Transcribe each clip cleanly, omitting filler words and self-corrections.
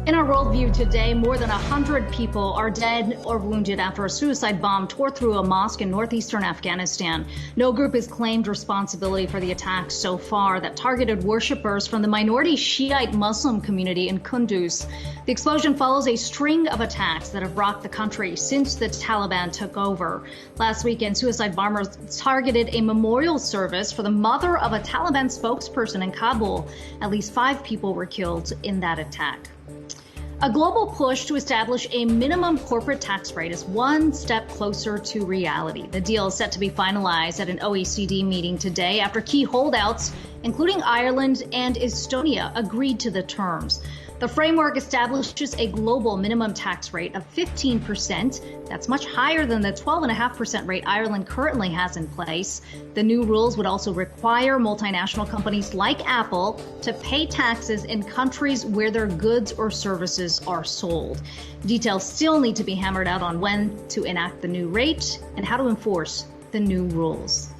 In our worldview today, more than 100 people are dead or wounded after a suicide bomb tore through a mosque in northeastern Afghanistan. No group has claimed responsibility for the attacks so far that targeted worshippers from the minority Shiite Muslim community in Kunduz. The explosion follows a string of attacks that have rocked the country since the Taliban took over. Last weekend, suicide bombers targeted a memorial service for the mother of a Taliban spokesperson in Kabul. At least 5 people were killed in that attack. A global push to establish a minimum corporate tax rate is one step closer to reality. The deal is set to be finalized at an OECD meeting today after key holdouts, including Ireland and Estonia, agreed to the terms. The framework establishes a global minimum tax rate of 15%. That's much higher than the 12.5% rate Ireland currently has in place. The new rules would also require multinational companies like Apple to pay taxes in countries where their goods or services are sold. Details still need to be hammered out on when to enact the new rate and how to enforce the new rules.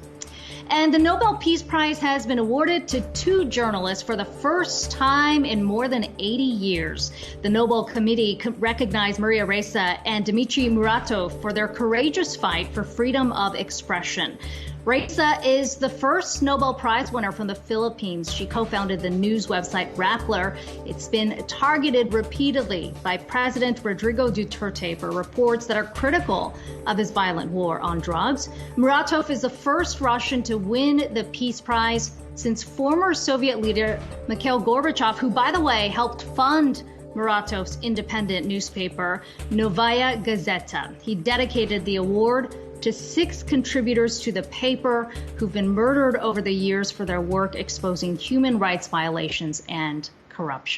And the Nobel Peace Prize has been awarded to 2 journalists for the first time in more than 80 years. The Nobel Committee recognized Ressa and Dmitry Muratov for their courageous fight for freedom of expression. Ressa is the first Nobel Prize winner from the Philippines. She co-founded the news website Rappler. It's been targeted repeatedly by President Rodrigo Duterte for reports that are critical of his violent war on drugs. Muratov is the first Russian to win the Peace Prize since former Soviet leader Mikhail Gorbachev, who, by the way, helped fund Muratov's independent newspaper, Novaya Gazeta. He dedicated the award to 6 contributors to the paper who've been murdered over the years for their work exposing human rights violations and corruption.